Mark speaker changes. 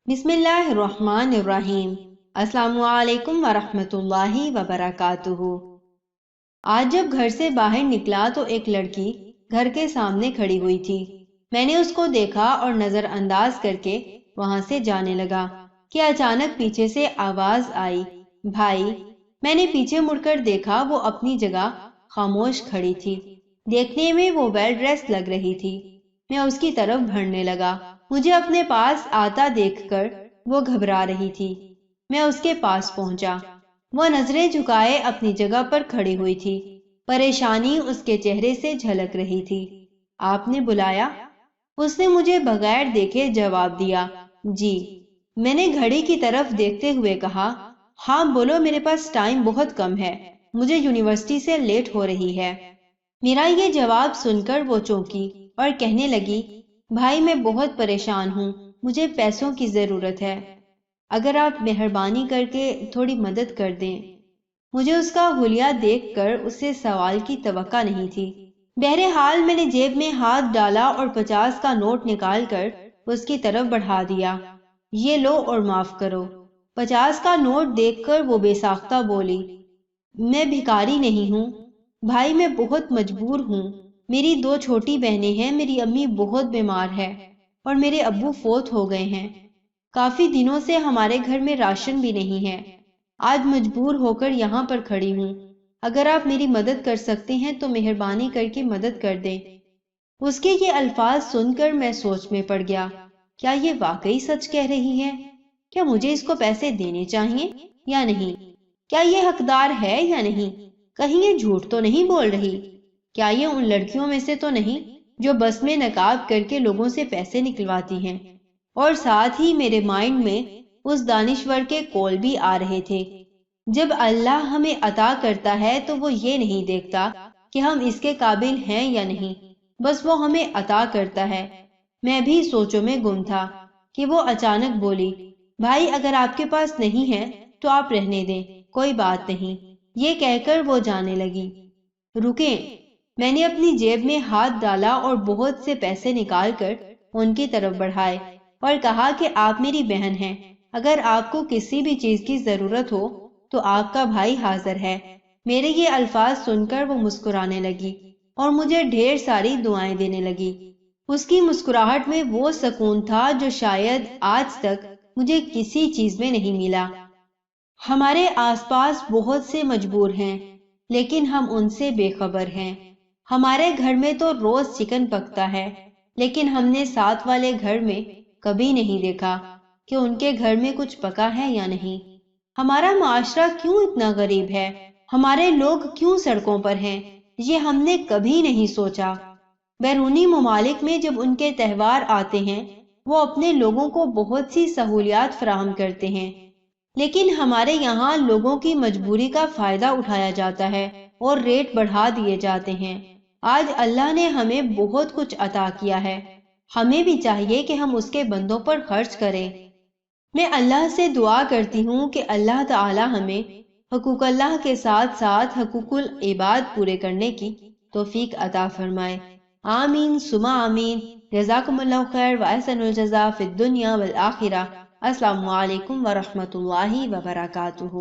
Speaker 1: بسم اللہ الرحمن الرحیم۔ السلام علیکم ورحمۃ اللہ وبرکاتہ۔ آج جب گھر سے باہر نکلا تو ایک لڑکی گھر کے سامنے کھڑی ہوئی تھی۔ میں نے اس کو دیکھا اور نظر انداز کر کے وہاں سے جانے لگا کہ اچانک پیچھے سے آواز آئی، بھائی۔ میں نے پیچھے مڑ کر دیکھا، وہ اپنی جگہ خاموش کھڑی تھی۔ دیکھنے میں وہ ویل ڈریس لگ رہی تھی۔ میں اس کی طرف بڑھنے لگا۔ مجھے اپنے پاس آتا دیکھ کر وہ گھبرا رہی تھی۔ میں اس کے پاس پہنچا۔ وہ نظریں جھکائے اپنی جگہ پر کھڑی ہوئی تھی۔ پریشانی اس کے چہرے سے جھلک رہی تھی۔ آپ نے بلایا؟ اس نے مجھے بغیر دیکھے جواب دیا، جی۔ میں نے گھڑی کی طرف دیکھتے ہوئے کہا، ہاں بولو، میرے پاس ٹائم بہت کم ہے، مجھے یونیورسٹی سے لیٹ ہو رہی ہے۔ میرا یہ جواب سن کر وہ چونکی اور کہنے لگی، بھائی میں بہت پریشان ہوں، مجھے پیسوں کی ضرورت ہے، اگر آپ مہربانی کر کے تھوڑی مدد کر دیں۔ مجھے اس کا حلیہ دیکھ کر اس سے سوال کی توقع نہیں تھی۔ بہرحال میں نے جیب میں ہاتھ ڈالا اور 50 کا نوٹ نکال کر اس کی طرف بڑھا دیا۔ یہ لو اور معاف کرو۔ 50 کا نوٹ دیکھ کر وہ بے ساختہ بولی، میں بھکاری نہیں ہوں بھائی، میں بہت مجبور ہوں۔ میری 2 چھوٹی بہنیں ہیں، میری امی بہت بیمار ہے اور میرے ابو فوت ہو گئے ہیں۔ کافی دنوں سے ہمارے گھر میں راشن بھی نہیں ہے۔ آج مجبور ہو کر یہاں پر کھڑی ہوں۔ اگر آپ میری مدد کر سکتے ہیں تو مہربانی کر کے مدد کر دیں۔ اس کے یہ الفاظ سن کر میں سوچ میں پڑ گیا، کیا یہ واقعی سچ کہہ رہی ہے؟ کیا مجھے اس کو پیسے دینے چاہیے یا نہیں؟ کیا یہ حقدار ہے یا نہیں؟ کہیں یہ جھوٹ تو نہیں بول رہی؟ کیا یہ ان لڑکیوں میں سے تو نہیں جو بس میں نقاب کر کے لوگوں سے پیسے نکلواتی ہیں؟ اور ساتھ ہی میرے مائنڈ میں اس دانشور کے کال بھی آ رہے تھے، جب اللہ ہمیں عطا کرتا ہے تو وہ یہ نہیں دیکھتا کہ ہم اس کے قابل ہیں یا نہیں، بس وہ ہمیں عطا کرتا ہے۔ میں بھی سوچوں میں گم تھا کہ وہ اچانک بولی، بھائی اگر آپ کے پاس نہیں ہے تو آپ رہنے دیں، کوئی بات نہیں۔ یہ کہہ کر وہ جانے لگی۔ رکیں، میں نے اپنی جیب میں ہاتھ ڈالا اور بہت سے پیسے نکال کر ان کی طرف بڑھائے اور کہا کہ آپ میری بہن ہیں، اگر آپ کو کسی بھی چیز کی ضرورت ہو تو آپ کا بھائی حاضر ہے۔ میرے یہ الفاظ سن کر وہ مسکرانے لگی اور مجھے ڈھیر ساری دعائیں دینے لگی۔ اس کی مسکراہٹ میں وہ سکون تھا جو شاید آج تک مجھے کسی چیز میں نہیں ملا۔ ہمارے آس پاس بہت سے مجبور ہیں، لیکن ہم ان سے بے خبر ہیں۔ ہمارے گھر میں تو روز چکن پکتا ہے، لیکن ہم نے ساتھ والے گھر میں کبھی نہیں دیکھا کہ ان کے گھر میں کچھ پکا ہے یا نہیں۔ ہمارا معاشرہ کیوں اتنا غریب ہے؟ ہمارے لوگ کیوں سڑکوں پر ہیں؟ یہ ہم نے کبھی نہیں سوچا۔ بیرونی ممالک میں جب ان کے تہوار آتے ہیں، وہ اپنے لوگوں کو بہت سی سہولیات فراہم کرتے ہیں، لیکن ہمارے یہاں لوگوں کی مجبوری کا فائدہ اٹھایا جاتا ہے اور ریٹ بڑھا دیے جاتے ہیں۔ آج اللہ نے ہمیں بہت کچھ عطا کیا ہے، ہمیں بھی چاہیے کہ ہم اس کے بندوں پر خرچ کریں۔ میں اللہ سے دعا کرتی ہوں کہ اللہ تعالی ہمیں حقوق اللہ کے ساتھ ساتھ حقوق العباد پورے کرنے کی توفیق عطا فرمائے۔ آمین ثم آمین۔ جزاکم اللہ خیر و احسن الجزاء فی الدنیا والآخرہ۔ السلام علیکم ورحمۃ اللہ وبرکاتہ۔